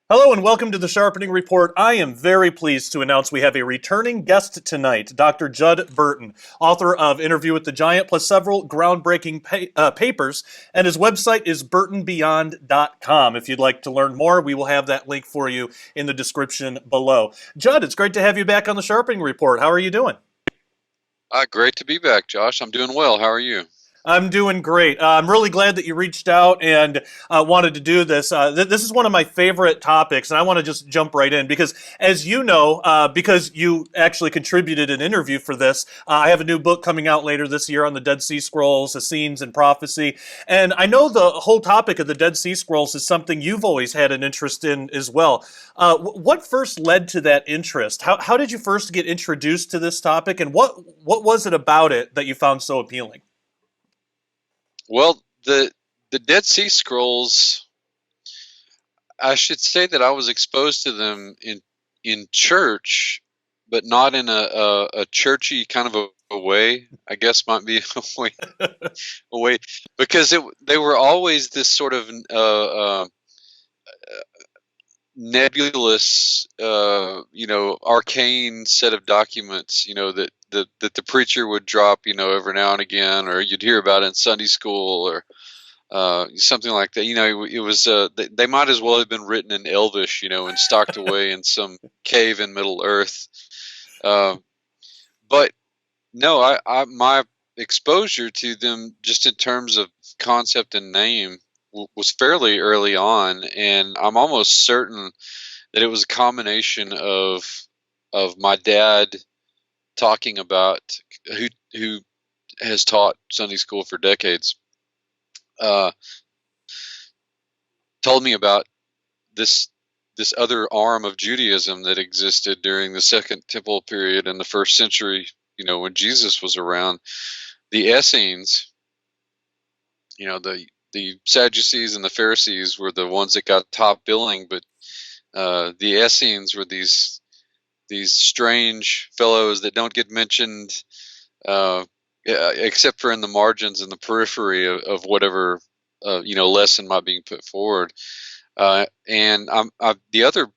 Hello and welcome to the Sharpening Report. I am very pleased to announce we have a returning guest tonight, Dr. Judd Burton, author of Interview with the Giant, plus several groundbreaking papers, and his website is burtonbeyond.com. If you'd like to learn more, we will have that link for you in the description below. Judd, it's great to have you back on the Sharpening Report. How are you doing? Great to be back, Josh. I'm doing well. How are you? I'm doing great. I'm really glad that you reached out and wanted to do this. This is one of my favorite topics, and I want to just jump right in because, as you know, because you actually contributed an interview for this, I have a new book coming out later this year on the Dead Sea Scrolls, Essenes, and prophecy. And I know the whole topic of the Dead Sea Scrolls is something you've always had an interest in as well. What first led to that interest? How did you first get introduced to this topic, and what was it about it that you found so appealing? Well, the Dead Sea Scrolls, I should say that I was exposed to them in church, but not in a churchy kind of a way. I guess might be a way because they were always this sort of nebulous, arcane set of documents, that the preacher would drop, every now and again, or you'd hear about it in Sunday school or something like that. It was they might as well have been written in Elvish, and stocked away in some cave in Middle Earth. Uh, but no, my exposure to them, just in terms of concept and name, was fairly early on, and I'm almost certain that it was a combination of my dad talking about who has taught Sunday school for decades, uh, told me about this other arm of Judaism that existed during the Second Temple period in the first century, when Jesus was around. The Essenes, the Sadducees and the Pharisees were the ones that got top billing, but the Essenes were these strange fellows that don't get mentioned, except for in the margins and the periphery of whatever lesson might be put forward. And the other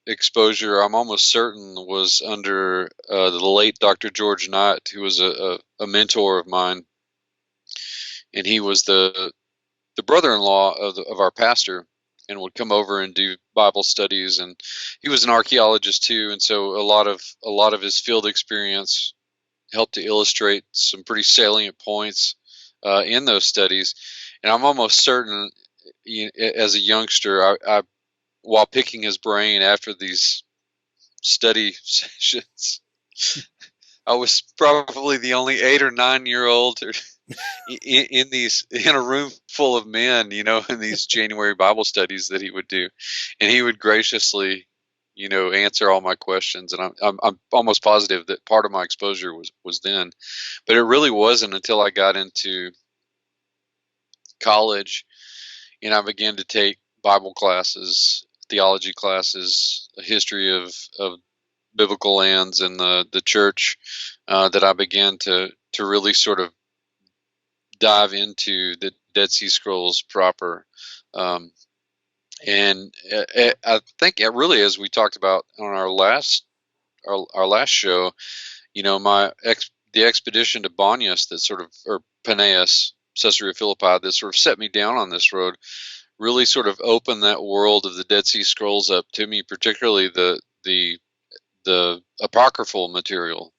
exposure, I'm almost certain, was under the late Dr. George Knight, who was a mentor of mine, and he was the brother-in-law of our pastor, and would come over and do Bible studies. And he was an archaeologist too, and so a lot of his field experience helped to illustrate some pretty salient points in those studies. And I'm almost certain, as a youngster, I while picking his brain after these study sessions, I was probably the only 8 or 9 year old in a room full of men, in these January Bible studies that he would do, and he would graciously, answer all my questions. And I'm almost positive that part of my exposure was then, but it really wasn't until I got into college and I began to take Bible classes, theology classes, a history of biblical lands and the church, that I began to really sort of dive into the Dead Sea Scrolls proper. And I think really, as we talked about on our last show, the expedition to Banyas, that sort of, or Paneas, Caesarea Philippi, that sort of set me down on this road, really sort of opened that world of the Dead Sea Scrolls up to me, particularly the apocryphal material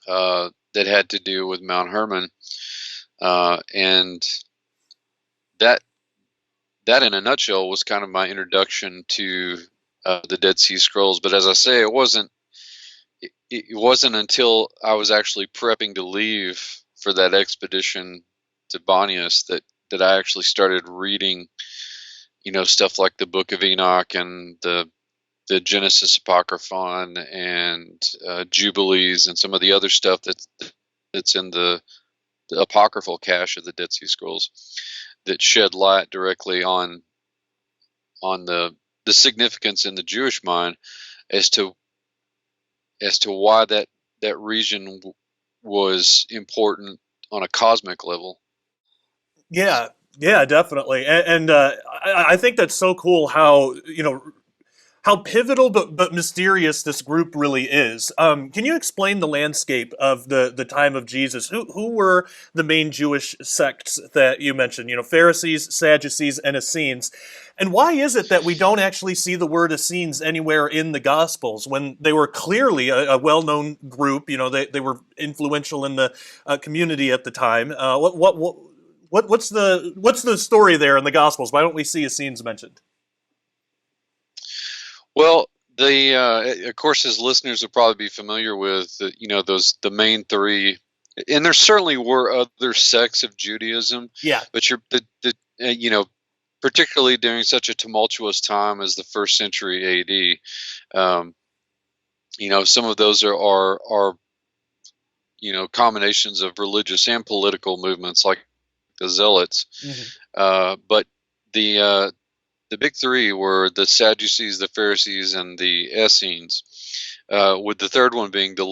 that had to do with Mount Hermon. And that in a nutshell was kind of my introduction to the Dead Sea Scrolls. But as I say, it wasn't until I was actually prepping to leave for that expedition to Banyas that I actually started reading, stuff like the Book of Enoch and the Genesis Apocryphon and Jubilees and some of the other stuff that's in the apocryphal cache of the Dead Sea Scrolls, that shed light directly on the significance in the Jewish mind as to why that region was important on a cosmic level. Yeah, yeah, definitely, and I think that's so cool how how pivotal but mysterious this group really is. Can you explain the landscape of the time of Jesus? Who were the main Jewish sects that you mentioned? You know, Pharisees, Sadducees, and Essenes. And why is it that we don't actually see the word Essenes anywhere in the Gospels when they were clearly a well-known group? You know, they were influential in the community at the time. What's the story there in the Gospels? Why don't we see Essenes mentioned? Well, of course, his listeners will probably be familiar with the main three, and there certainly were other sects of Judaism, Yeah. but particularly during such a tumultuous time as the first century A.D., some of those are combinations of religious and political movements like the Zealots, Hmm. but the the big three were the Sadducees, the Pharisees, and the Essenes, with the third one being the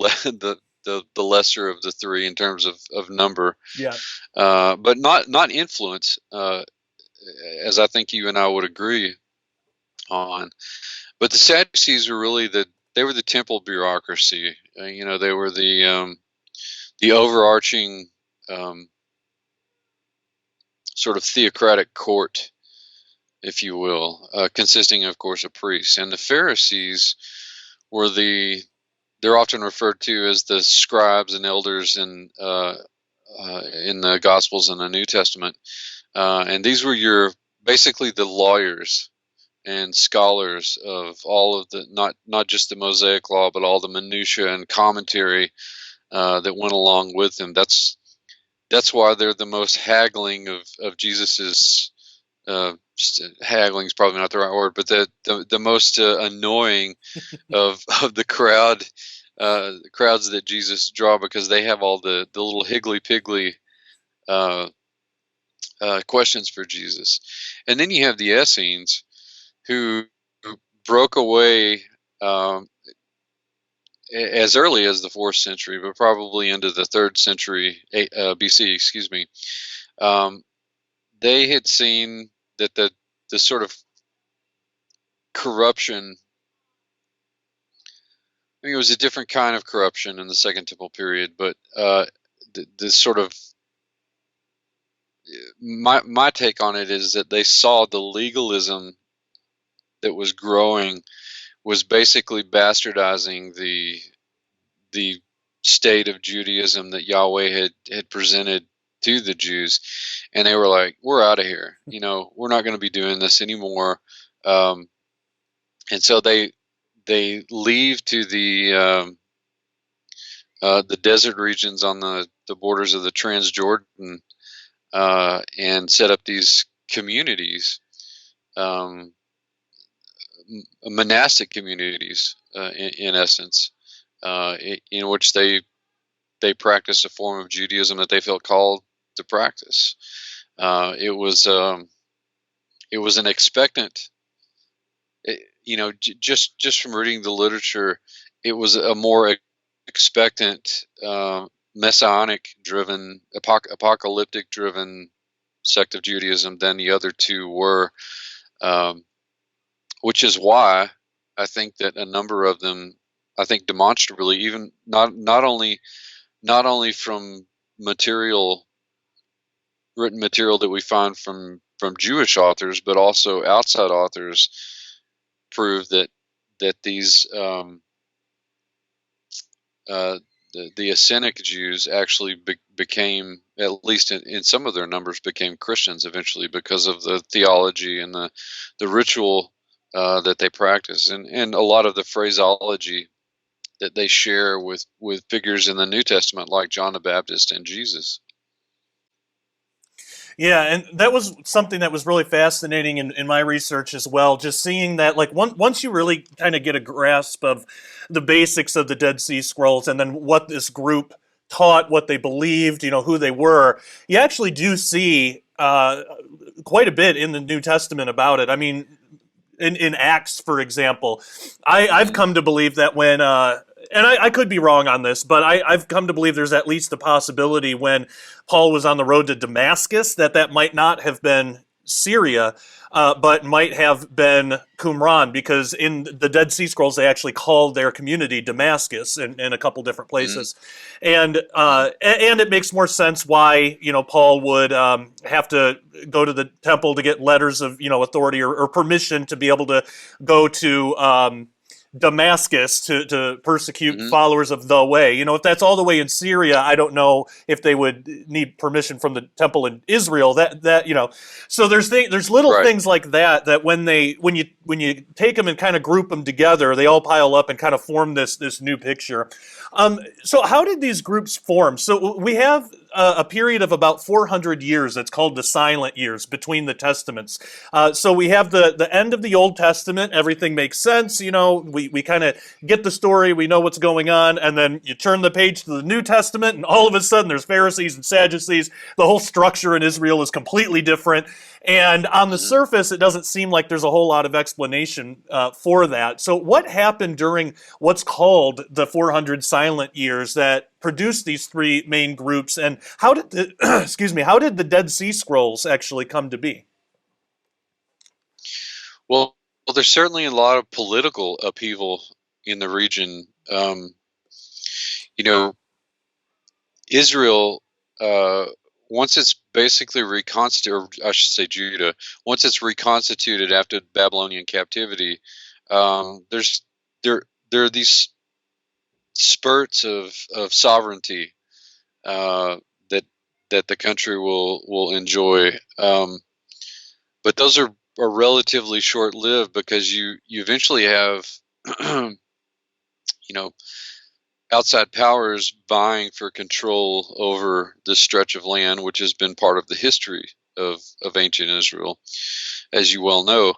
lesser of the three in terms of number, Yeah. but not influence, as I think you and I would agree on. But the Sadducees were really they were the temple bureaucracy. They were the overarching sort of theocratic court, if you will, consisting, of course, of priests. And the Pharisees were they're often referred to as the scribes and elders in the Gospels and the New Testament. And these were basically the lawyers and scholars of all of the, not just the Mosaic Law, but all the minutiae and commentary that went along with them. That's why they're the most haggling of Jesus's. Haggling is probably not the right word, but the most annoying of the crowds that Jesus draw, because they have all the little higgly piggly questions for Jesus. And then you have the Essenes, who broke away as early as the 4th century, but probably into the 3rd century BC. Excuse me. They had seen that the sort of corruption. I mean, it was a different kind of corruption in the Second Temple period, but the sort of my take on it is that they saw the legalism that was growing was basically bastardizing the state of Judaism that Yahweh had presented to the Jews, and they were like, "We're out of here. We're not going to be doing this anymore." And so they leave to the desert regions on the borders of the Transjordan, and set up these communities, monastic communities, in essence, in which they practice a form of Judaism that they felt called to practice. It was an expectant. Just from reading the literature, it was a more expectant, messianic-driven, apocalyptic-driven sect of Judaism than the other two were, which is why I think that a number of them, I think demonstrably, even not only from written material that we find from Jewish authors, but also outside authors, prove that these the Essenic Jews actually became, at least in some of their numbers, became Christians eventually because of the theology and the ritual that they practice, and a lot of the phraseology that they share with figures in the New Testament like John the Baptist and Jesus. Yeah, and that was something that was really fascinating in my research as well. Just seeing that, like, once you really kind of get a grasp of the basics of the Dead Sea Scrolls, and then what this group taught, what they believed, who they were, you actually do see quite a bit in the New Testament about it. I mean, in Acts, for example, I've come to believe that when, and I could be wrong on this, but I've come to believe there's at least the possibility when Paul was on the road to Damascus that might not have been Syria, but might have been Qumran, because in the Dead Sea Scrolls they actually called their community Damascus in a couple different Hmm. places, and Hmm. and it makes more sense why Paul would have to go to the temple to get letters of authority or permission to be able to go to Damascus to persecute Hmm. followers of the way. If that's all the way in Syria, I don't know if they would need permission from the temple in Israel. So there's little Right. things like that when you take them and kind of group them together, they all pile up and kind of form this new picture. So how did these groups form? So we have a period of about 400 years that's called the silent years between the testaments. So we have the end of the Old Testament. Everything makes sense. We kind of get the story. We know what's going on. And then you turn the page to the New Testament, and all of a sudden there's Pharisees and Sadducees. The whole structure in Israel is completely different. And on the Hmm. surface, it doesn't seem like there's a whole lot of explanation for that. So, what happened during what's called the 400 silent years that produced these three main groups, and how did the excuse me, how did the Dead Sea Scrolls actually come to be? Well, there's certainly a lot of political upheaval in the region. You know, Israel, uh, once it's basically reconstituted, or I should say Judah, once it's reconstituted after Babylonian captivity, there's there are these spurts of sovereignty uh, that the country will enjoy, but those are relatively short lived because you eventually have you know outside powers vying for control over this stretch of land, which has been part of the history of ancient Israel, as you well know.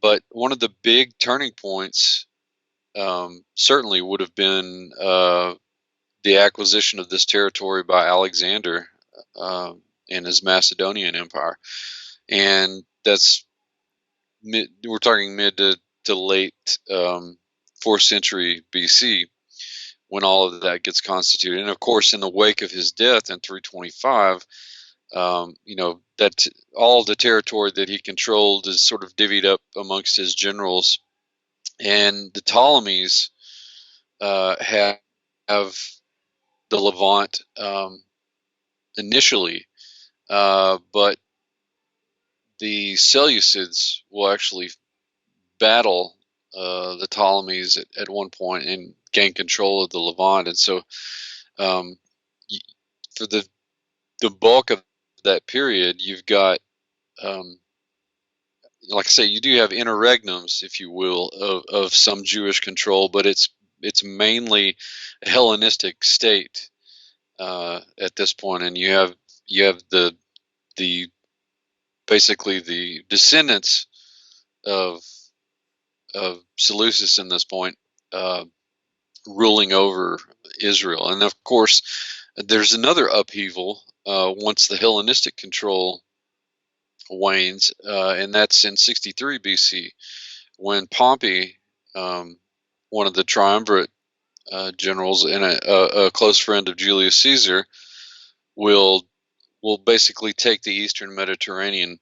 But one of the big turning points certainly would have been the acquisition of this territory by Alexander and his Macedonian Empire, and we're talking mid to late fourth century BC when all of that gets constituted. And of course, in the wake of his death in 325, that all the territory that he controlled is sort of divvied up amongst his generals, and the Ptolemies have the Levant initially, but the Seleucids will actually battle the Ptolemies at one point and gain control of the Levant. And so, um, for the bulk of that period, you've got, um, like I say, you do have interregnums, if you will, of some Jewish control, but it's mainly a Hellenistic state at this point, and you have the basically the descendants of Seleucus in this point uh, ruling over Israel. And of course, there's another upheaval once the Hellenistic control wanes, and that's in 63 BC when Pompey, um, one of the triumvirate generals and a close friend of Julius Caesar, will basically take the Eastern Mediterranean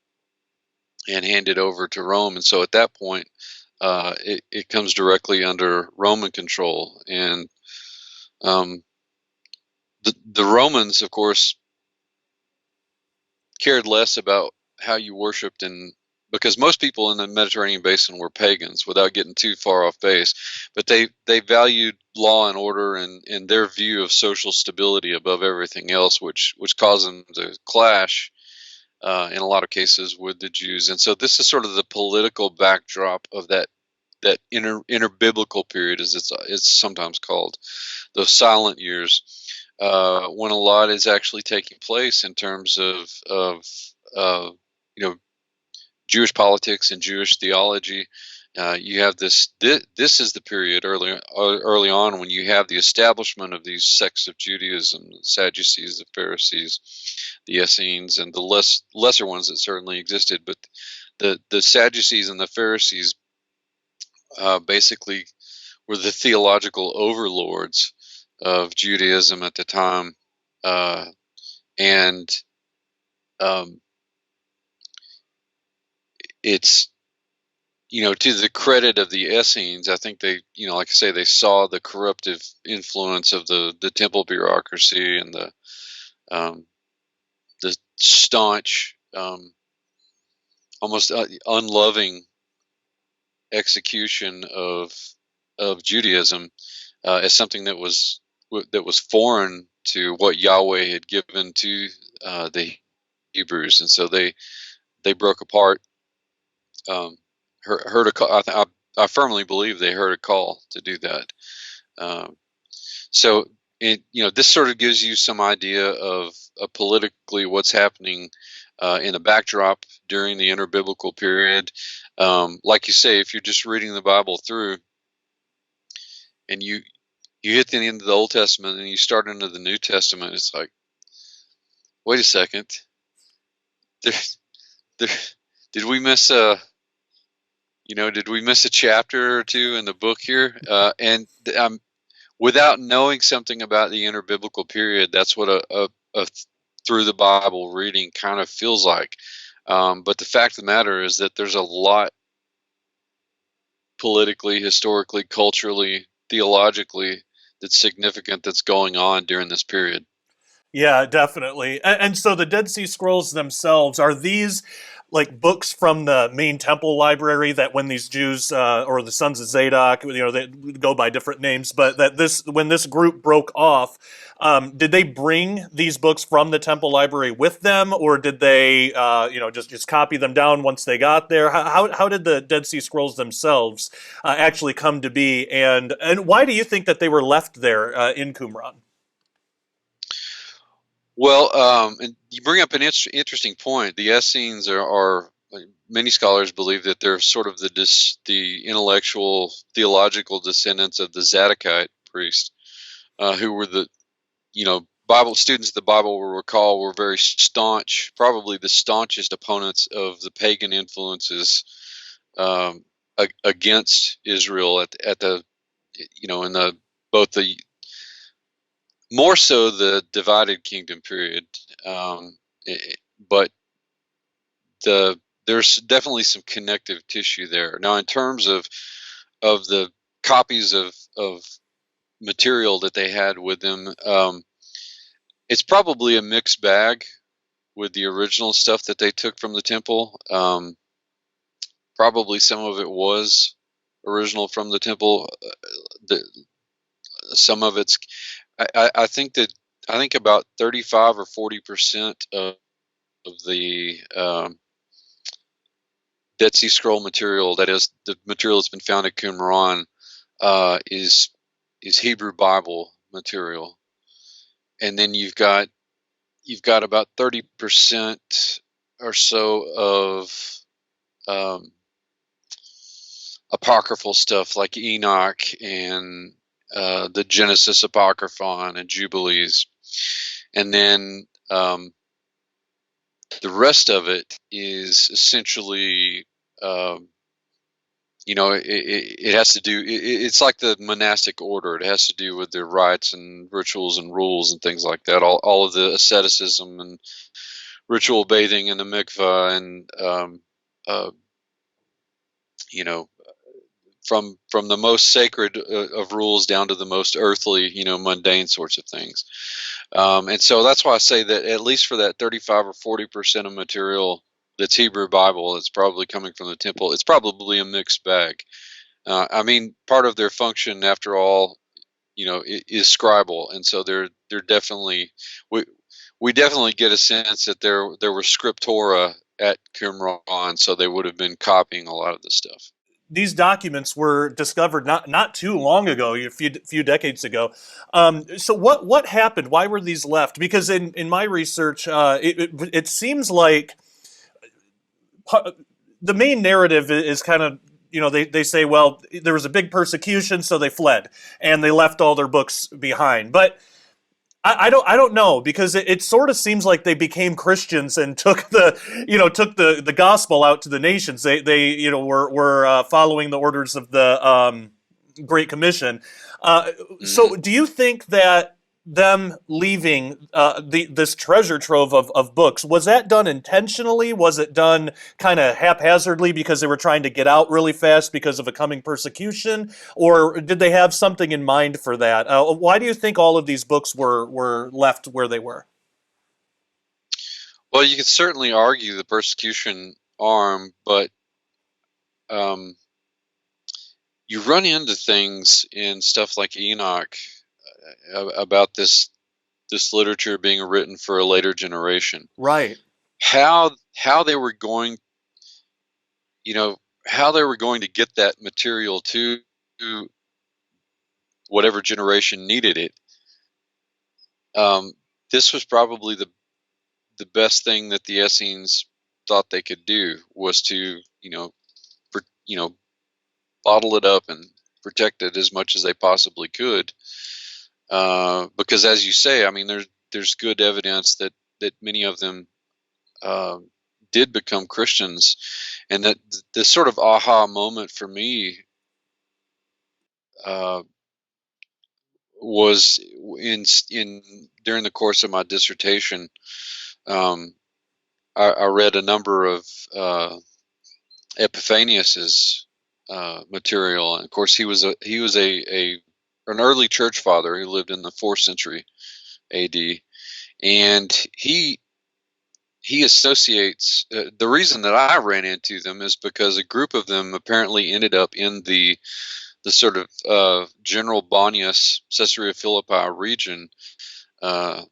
and hand it over to Rome. And so at that point, it comes directly under Roman control. And um, the Romans, of course, cared less about how you worshipped, and because most people in the Mediterranean basin were pagans without getting too far off base, but they valued law and order and their view of social stability above everything else, which caused them to clash in a lot of cases with the Jews. And so this is sort of the political backdrop of that inner biblical period, as it's sometimes called, those silent years, when a lot is actually taking place in terms of uh, you know Jewish politics and Jewish theology. You have this is the period early on when you have the establishment of these sects of Judaism: the Sadducees, the Pharisees, the Essenes, and the lesser ones that certainly existed. But the Sadducees and the Pharisees basically were the theological overlords of Judaism at the time, and um, it's, to the credit of the Essenes, I think they, like I say, they saw the corruptive influence of the temple bureaucracy and um, the staunch, almost unloving execution of Judaism as something that was foreign to what Yahweh had given to the Hebrews, and so they broke apart. Heard a call. I firmly believe they heard a call to do that. Um, so, this sort of gives you some idea of politically what's happening in a backdrop during the interbiblical period. Like you say, if you're just reading the Bible through, and you hit the end of the Old Testament and you start into the New Testament, it's like, wait a second, there, there, did we miss a did we miss a chapter or two in the book here? And without knowing something about the interbiblical period, that's what a through the Bible reading kind of feels like. But the fact of the matter is that there's a lot politically, historically, culturally, theologically that's significant that's going on during this period. Yeah, definitely. And so the Dead Sea Scrolls themselves, are these like books from the main temple library that when these Jews or the sons of Zadok, they go by different names, but that when this group broke off, did they bring these books from the temple library with them, or did they, just copy them down once they got there? How did the Dead Sea Scrolls themselves actually come to be, and why do you think that they were left there in Qumran? Well, and you bring up an interesting point. The Essenes are many scholars believe that they're sort of the intellectual, theological descendants of the Zadokite priests, who were Bible students of the Bible will recall were very staunch, probably the staunchest opponents of the pagan influences against Israel at the in the both the more so the divided kingdom period, but there's definitely some connective tissue there. Now, in terms of the copies of material that they had with them, it's probably a mixed bag with the original stuff that they took from the temple. Probably some of it was original from the temple. Some of it's I think about 35 or 40% of the Dead Sea Scroll material, that is the material that's been found at Qumran, is Hebrew Bible material, and then you've got about 30% or so of apocryphal stuff like Enoch and the Genesis Apocryphon and Jubilees, and then the rest of it is essentially, it has to do. It's like the monastic order. It has to do with their rites and rituals and rules and things like that. All of the asceticism and ritual bathing in the mikvah and you know from the most sacred of rules down to the most earthly, mundane sorts of things. And so that's why I say that at least for that 35 or 40% of material that's Hebrew Bible, it's probably coming from the temple. It's probably a mixed bag. Part of their function, after all, is scribal, and so they're definitely we definitely get a sense that there were scriptura at Qumran, so they would have been copying a lot of the stuff. These documents were discovered not too long ago, a few decades ago. So what happened? Why were these left? Because in my research, it seems like the main narrative is kind of, they say, well, there was a big persecution, so they fled and they left all their books behind. But I don't know, because it sort of seems like they became Christians and took the gospel out to the nations. They were following the orders of the Great Commission. So do you think that them leaving this treasure trove of books, was that done intentionally? Was it done kind of haphazardly because they were trying to get out really fast because of a coming persecution? Or did they have something in mind for that? Why do you think all of these books were left where they were? Well, you could certainly argue the persecution arm, but um, you run into things in stuff like Enoch about this literature being written for a later generation. Right. How they were going, you know, how they were going to get that material to whatever generation needed it. Um, this was probably the best thing that the Essenes thought they could do, was to you know bottle it up and protect it as much as they possibly could. Because, as you say, I mean, there's good evidence that many of them uh, did become Christians, and that the sort of aha moment for me uh, was in during the course of my dissertation. Um, I read a number of Epiphanius's material, and of course he was a an early church father who lived in the 4th century A.D. And he associates the reason that I ran into them is because a group of them apparently ended up in the sort of general Bonius Caesarea Philippi region uh,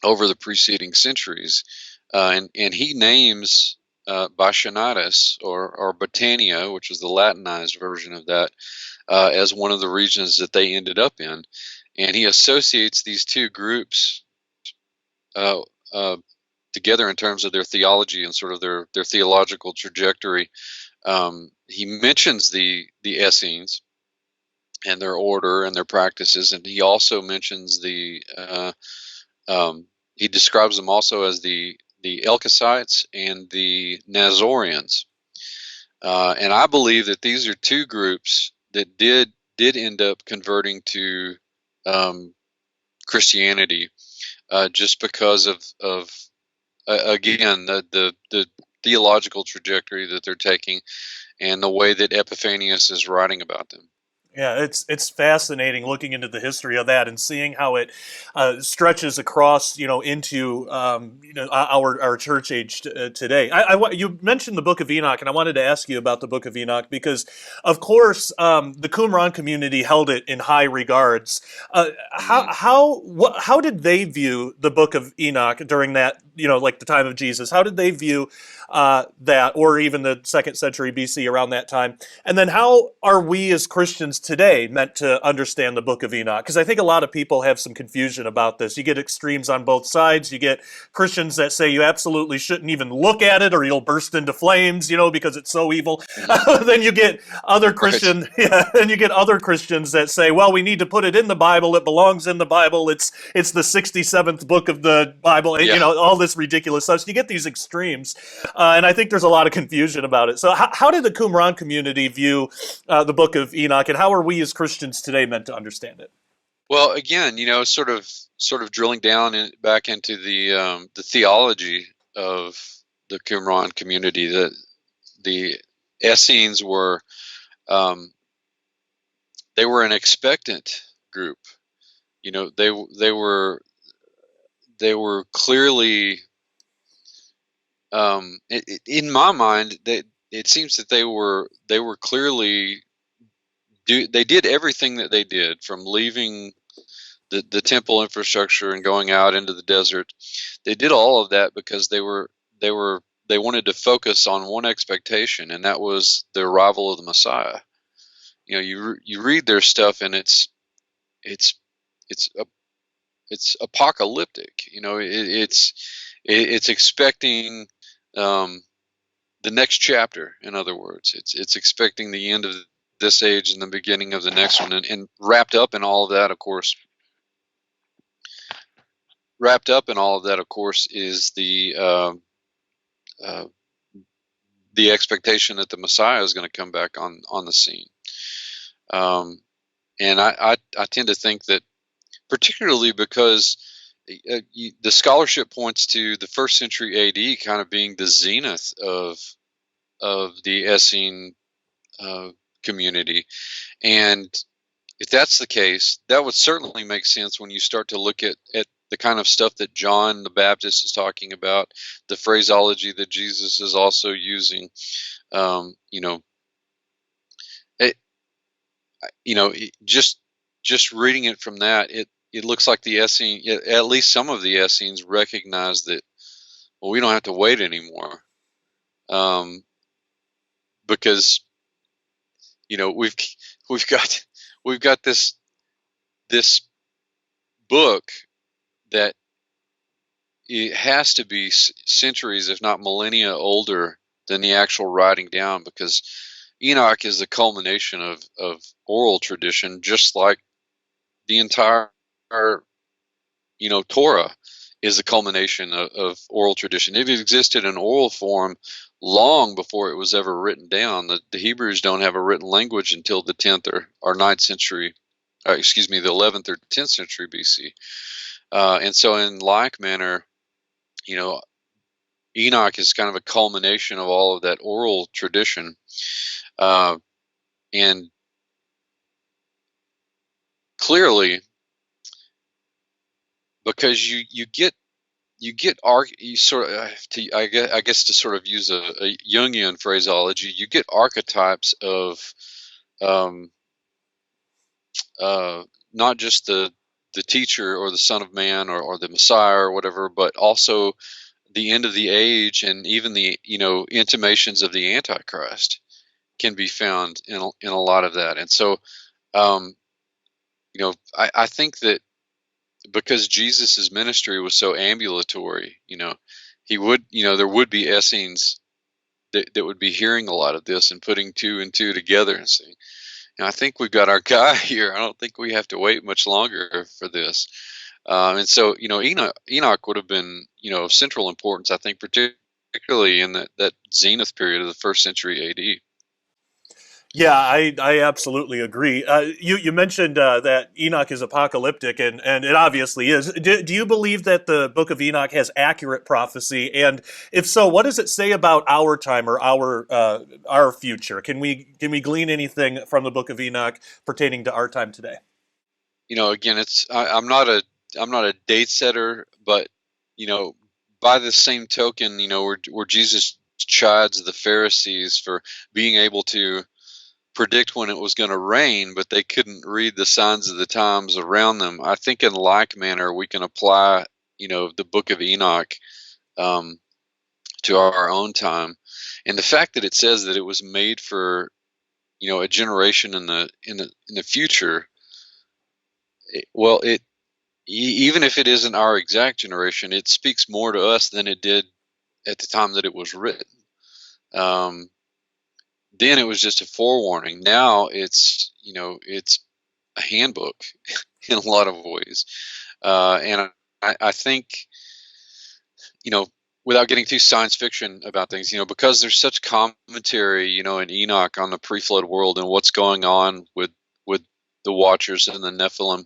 over the preceding centuries, and he names Bacchanatus or Botania, which was the Latinized version of that, as one of the regions that they ended up in, and he associates these two groups uh, uh, together in terms of their theology and sort of their theological trajectory. He mentions the Essenes and their order and their practices, and he also mentions he describes them also as the Elkosites and the Nazorians. And I believe that these are two groups that did end up converting to Christianity, just because of again the theological trajectory that they're taking and the way that Epiphanius is writing about them. Yeah, it's fascinating looking into the history of that and seeing how it stretches across, into our church age today. You mentioned the Book of Enoch, and I wanted to ask you about the Book of Enoch because, of course, the Qumran community held it in high regards. Mm-hmm. How did they view the Book of Enoch during that, like the time of Jesus? How did they view that, or even the 2nd century BC around that time? And then how are we as Christians today meant to understand the Book of Enoch? Because I think a lot of people have some confusion about this. You get extremes on both sides. You get Christians that say you absolutely shouldn't even look at it or you'll burst into flames, because it's so evil. Mm-hmm. Then you get other Right. and you get other Christians that say, well, we need to put it in the Bible. It belongs in the Bible. It's the 67th book of the Bible. Yeah. All this ridiculous stuff. So you get these extremes, and I think there's a lot of confusion about it. So how did the Qumran community view the Book of Enoch, and how are we as Christians today meant to understand it? Well, again, sort of drilling down back into the theology of the Qumran community, the Essenes were um, they were an expectant group. You know, they were clearly in my mind, it seems that they were clearly they did everything that they did, from leaving the temple infrastructure and going out into the desert. They did all of that because they wanted to focus on one expectation, and that was the arrival of the Messiah. You know, you read their stuff, and it's it's it's apocalyptic. You know, it's expecting um, the next chapter. In other words, it's expecting the end of this age and the beginning of the next one, and wrapped up in all of that, of course. Wrapped up in all of that, of course, is uh, the expectation that the Messiah is going to come back on the scene. Um, and I tend to think that particularly because the scholarship points to the first century AD kind of being the zenith of the Essene community. And if that's the case, that would certainly make sense when you start to look at the kind of stuff that John the Baptist is talking about, the phraseology that Jesus is also using. You know, it, just reading it from that, it looks like the Essene, at least some of the Essenes, recognize that, well, we don't have to wait anymore, because we've got this book that it has to be centuries, if not millennia, older than the actual writing down, because Enoch is the culmination of oral tradition, just like the entire Torah is the culmination of oral tradition. It existed in oral form long before it was ever written down. The Hebrews don't have a written language until the 10th or 9th century, the 11th or 10th century BC. And so in like manner, Enoch is kind of a culmination of all of that oral tradition. And clearly, because you get you sort of I guess to sort of use a Jungian phraseology, you get archetypes of um, not just the teacher or the Son of Man or the Messiah or whatever, but also the end of the age, and even the intimations of the Antichrist can be found in a lot of that. And so um, I think that because Jesus's ministry was so ambulatory, he would, there would be Essenes that would be hearing a lot of this and putting two and two together and saying, I think we've got our guy here. I don't think we have to wait much longer for this. And so, Enoch would have been, of central importance, I think, particularly in that zenith period of the first century AD. Yeah, I absolutely agree. You mentioned that Enoch is apocalyptic, and it obviously is. Do you believe that the Book of Enoch has accurate prophecy? And if so, what does it say about our time or our future? Can we glean anything from the Book of Enoch pertaining to our time today? Again, I'm not a date setter, but by the same token, where Jesus chides the Pharisees for being able to predict when it was going to rain, but they couldn't read the signs of the times around them. I think in like manner we can apply, the Book of Enoch um, to our own time, and the fact that it says that it was made for a generation in the future. Well, even if it isn't our exact generation, it speaks more to us than it did at the time that it was written. Um, then it was just a forewarning. Now it's a handbook in a lot of ways. And I think, you know, without getting too science fiction about things, because there's such commentary, in Enoch on the pre-flood world and what's going on with the Watchers and the Nephilim,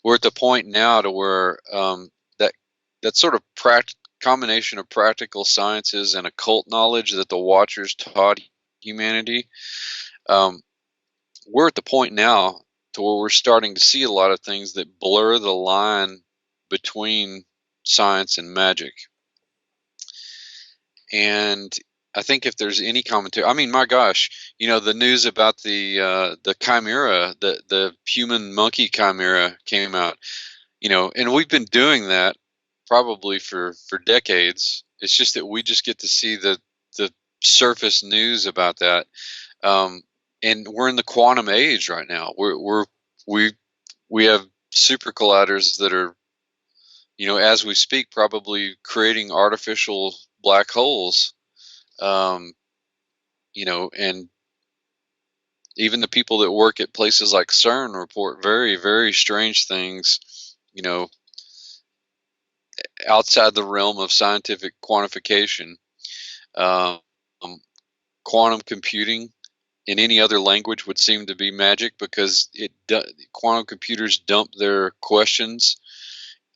we're at the point now to where that that sort of combination of practical sciences and occult knowledge that the Watchers taught humanity, um, we're at the point now to where we're starting to see a lot of things that blur the line between science and magic. And I think if there's any commentary, I mean, my gosh, the news about the chimera, the human monkey chimera came out, and we've been doing that probably for decades. It's just that we just get to see the surface news about that. Um, and we're in the quantum age right now. We we have super colliders that are, as we speak, probably creating artificial black holes. Um, and even the people that work at places like CERN report very, very strange things, outside the realm of scientific quantification. Um, Quantum computing in any other language would seem to be magic, because quantum computers dump their questions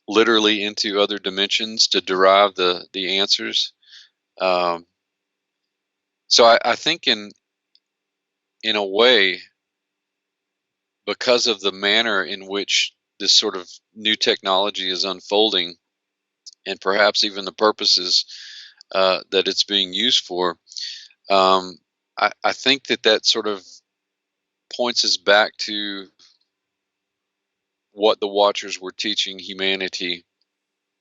literally into other dimensions to derive the answers. Um, so I think in a way, because of the manner in which this sort of new technology is unfolding, and perhaps even the purposes that it's being used for, um, I think that sort of points us back to what the Watchers were teaching humanity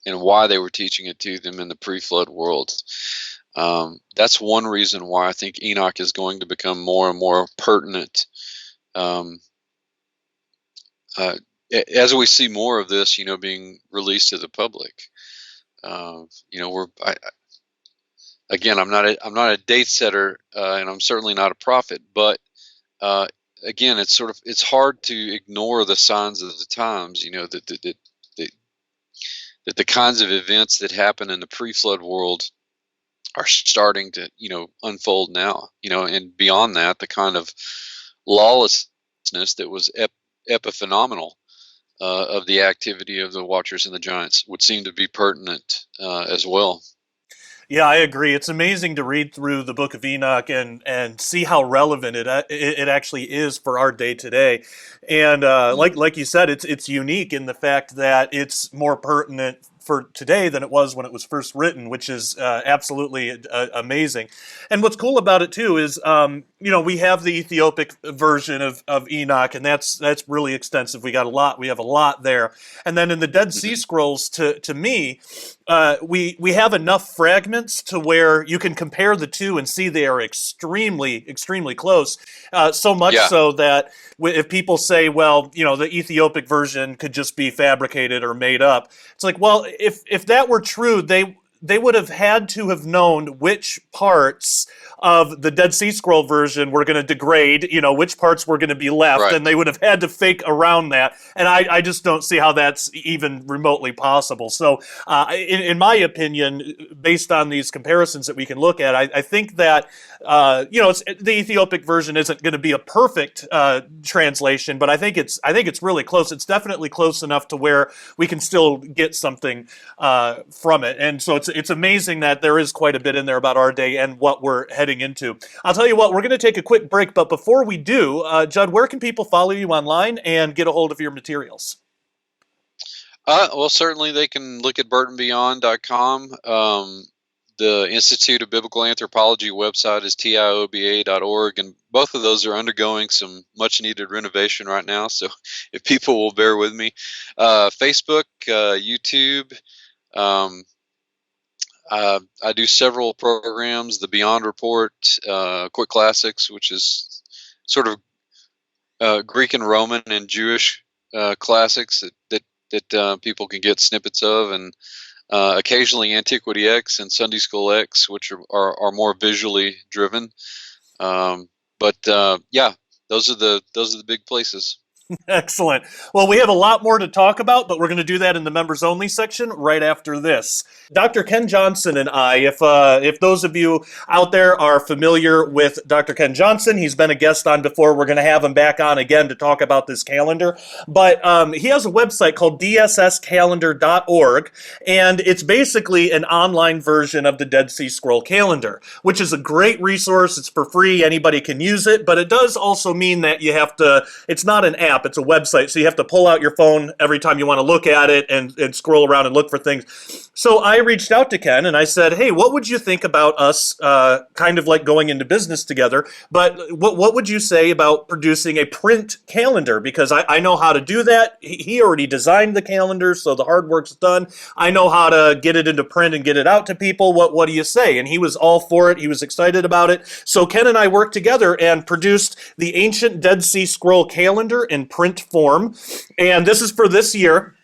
and why they were teaching it to them in the pre-flood world. That's one reason why I think Enoch is going to become more and more pertinent. Um, as we see more of this, being released to the public, again, I'm not a date setter, and I'm certainly not a prophet, but again, it's hard to ignore the signs of the times. That the kinds of events that happen in the pre-flood world are starting to unfold now. And beyond that, the kind of lawlessness that was epiphenomenal of the activity of the Watchers and the Giants would seem to be pertinent as well. Yeah, I agree. It's amazing to read through the Book of Enoch and see how relevant it actually is for our day today. And like you said, it's unique in the fact that it's more pertinent for today than it was when it was first written, which is absolutely amazing. And what's cool about it too is we have the Ethiopic version of Enoch, and that's really extensive. We have a lot there. And then in the Dead Sea Scrolls, to me, we have enough fragments to where you can compare the two and see they are extremely, extremely close. So much so that if people say, well, the Ethiopic version could just be fabricated or made up, it's like, well, if that were true, they would have had to have known which parts of the Dead Sea Scroll version were going to degrade, which parts were going to be left, Right. and they would have had to fake around that. And I just don't see how that's even remotely possible. So, in my opinion, based on these comparisons that we can look at, I think that, the Ethiopic version isn't going to be a perfect translation, but I think it's really close. It's definitely close enough to where we can still get something from it. And so it's amazing that there is quite a bit in there about our day and what we're heading into. I'll tell you what, we're going to take a quick break, but before we do, Judd, where can people follow you online and get a hold of your materials? Well, certainly they can look at burtonbeyond.com. The Institute of Biblical Anthropology website is tioba.org, and both of those are undergoing some much-needed renovation right now, so if people will bear with me. Facebook, YouTube. I do several programs, the Beyond Report, Quick Classics, which is sort of Greek and Roman and Jewish classics that people can get snippets of, and occasionally Antiquity X and Sunday School X, which are more visually driven. But yeah, those are the big places. Excellent. Well, we have a lot more to talk about, but we're going to do that in the members only section right after this. Dr. Ken Johnson and I, if those of you out there are familiar with Dr. Ken Johnson, he's been a guest on before. We're going to have him back on again to talk about this calendar. But he has a website called dsscalendar.org, and it's basically an online version of the Dead Sea Scroll calendar, which is a great resource. It's for free. Anybody can use it, but it does also mean that you have to, it's not an app, it's a website, so you have to pull out your phone every time you want to look at it and scroll around and look for things. So I reached out to Ken and I said, hey, what would you think about us kind of like going into business together, but what would you say about producing a print calendar? Because I know how to do that. He already designed the calendar, so the hard work's done. I know how to get it into print and get it out to people. What do you say? And he was all for it. He was excited about it. So Ken and I worked together and produced the Ancient Dead Sea Scroll calendar in print form. And this is for this year.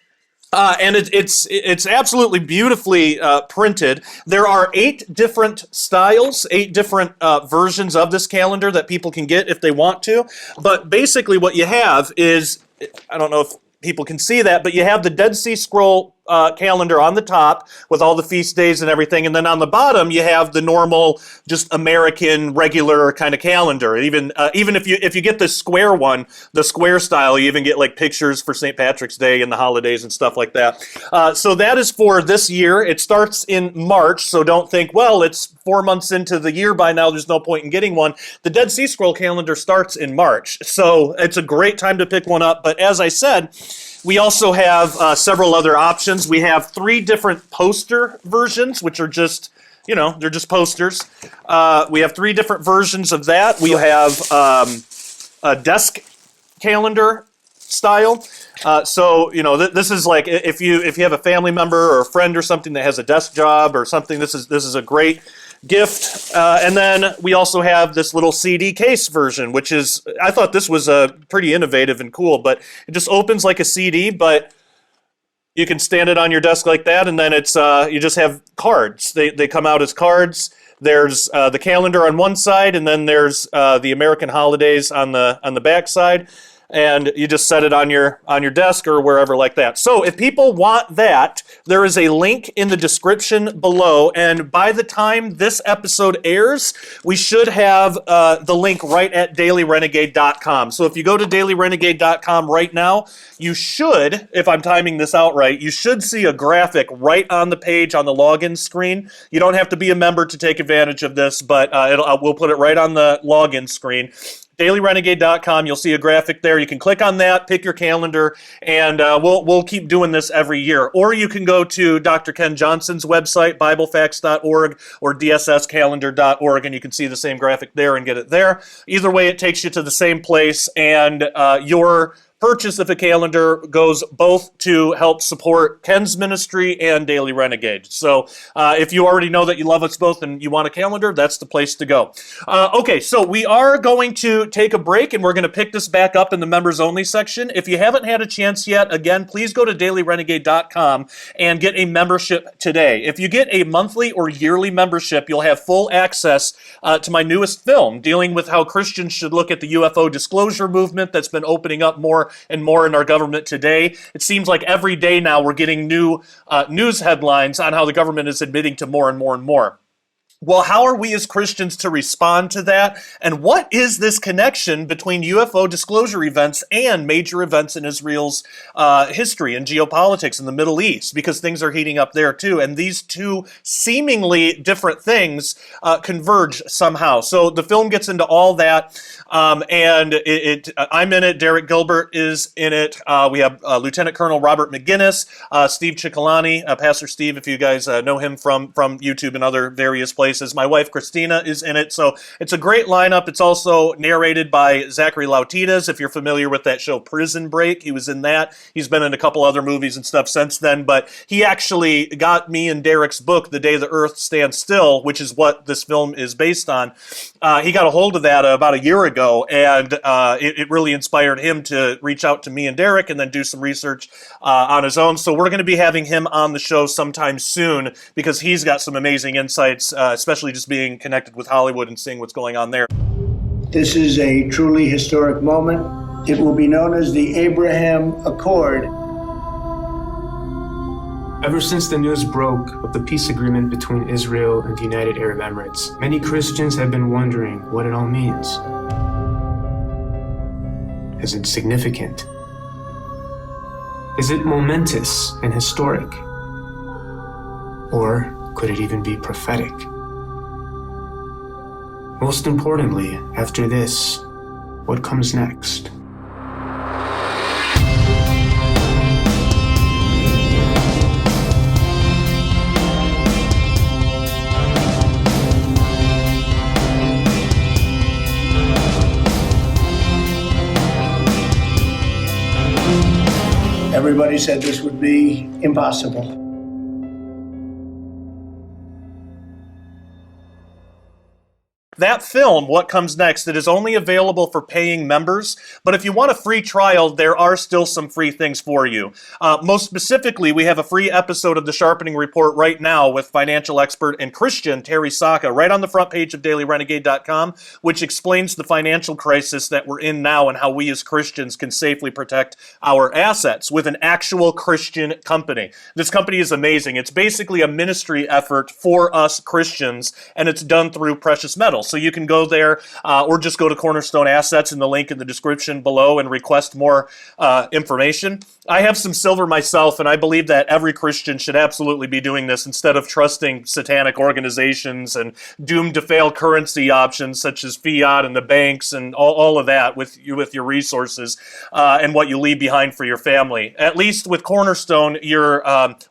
And it's absolutely beautifully printed. There are 8 different styles, 8 different versions of this calendar that people can get if they want to. But basically what you have is, I don't know if people can see that, but you have the Dead Sea Scroll calendar on the top with all the feast days and everything, and then on the bottom you have the normal, just American regular kind of calendar. Even if you get the square one, the square style, you even get like pictures for St. Patrick's Day and the holidays and stuff like that. So that is for this year. It starts in March, so don't think, well, it's 4 months into the year by now, there's no point in getting one. The Dead Sea Scroll calendar starts in March, so it's a great time to pick one up. But as I said, we also have several other options. We have 3 different poster versions, which are just, they're just posters. We have 3 different versions of that. We have a desk calendar style. So this is like if you have a family member or a friend or something that has a desk job or something, this is a great gift. And then we also have this little CD case version, which is, I thought this was pretty innovative and cool, but it just opens like a CD, but you can stand it on your desk like that, and then it's you just have cards. They come out as cards. There's the calendar on one side, and then there's the American holidays on the back side. And you just set it on your desk or wherever like that. So if people want that, there is a link in the description below, and by the time this episode airs, we should have the link right at dailyrenegade.com. So if you go to dailyrenegade.com right now, you should, if I'm timing this out right, you should see a graphic right on the page on the login screen. You don't have to be a member to take advantage of this, but we'll put it right on the login screen. dailyrenegade.com, you'll see a graphic there. You can click on that, pick your calendar, and we'll keep doing this every year. Or you can go to Dr. Ken Johnson's website, biblefacts.org or dsscalendar.org, and you can see the same graphic there and get it there. Either way, it takes you to the same place, and your purchase of a calendar goes both to help support Ken's ministry and Daily Renegade. So if you already know that you love us both and you want a calendar, that's the place to go. Okay, so we are going to take a break, and we're going to pick this back up in the members only section. If you haven't had a chance yet, again, please go to dailyrenegade.com and get a membership today. If you get a monthly or yearly membership, you'll have full access to my newest film dealing with how Christians should look at the UFO disclosure movement that's been opening up more and more in our government today. It seems like every day now we're getting new news headlines on how the government is admitting to more and more and more. Well, how are we as Christians to respond to that? And what is this connection between UFO disclosure events and major events in Israel's history and geopolitics in the Middle East? Because things are heating up there too. And these two seemingly different things converge somehow. So the film gets into all that. And I'm in it. Derek Gilbert is in it. We have Lieutenant Colonel Robert McGinnis, Steve Ciccolani, Pastor Steve, if you guys know him from YouTube and other various places. My wife Christina is in it. So it's a great lineup. It's also narrated by Zachary Lautitas. If you're familiar with that show Prison Break, he was in that. He's been in a couple other movies and stuff since then. But he actually got me and Derek's book, The Day the Earth Stands Still, which is what this film is based on. He got a hold of that about a year ago, and it really inspired him to reach out to me and Derek and then do some research on his own. So we're going to be having him on the show sometime soon because he's got some amazing insights, especially just being connected with Hollywood and seeing what's going on there. This is a truly historic moment. It will be known as the Abraham Accord. Ever since the news broke of the peace agreement between Israel and the United Arab Emirates, many Christians have been wondering what it all means. Is it significant? Is it momentous and historic? Or could it even be prophetic? Most importantly, after this, what comes next? Everybody said this would be impossible. That film, What Comes Next, it is only available for paying members, but if you want a free trial, there are still some free things for you. Most specifically, we have a free episode of the Sharpening Report right now with financial expert and Christian Terry Saka right on the front page of dailyrenegade.com, which explains the financial crisis that we're in now and how we as Christians can safely protect our assets with an actual Christian company. This company is amazing. It's basically a ministry effort for us Christians, and it's done through precious metals. So you can go there or just go to Cornerstone Assets in the link in the description below and request more information. I have some silver myself, and I believe that every Christian should absolutely be doing this instead of trusting satanic organizations and doomed to fail currency options such as fiat and the banks and all of that with your resources and what you leave behind for your family. At least with Cornerstone, you're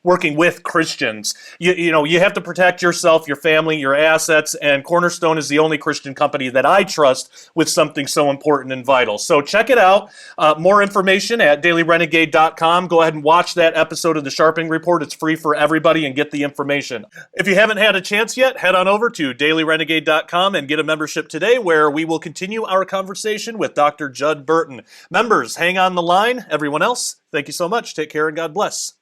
working with Christians. You have to protect yourself, your family, your assets, and Cornerstone is the only Christian company that I trust with something so important and vital. So check it out. More information at dailyrenegade.com. Go ahead and watch that episode of the Sharpening Report. It's free for everybody and get the information. If you haven't had a chance yet, head on over to dailyrenegade.com and get a membership today where we will continue our conversation with Dr. Judd Burton. Members, hang on the line. Everyone else, thank you so much. Take care and God bless.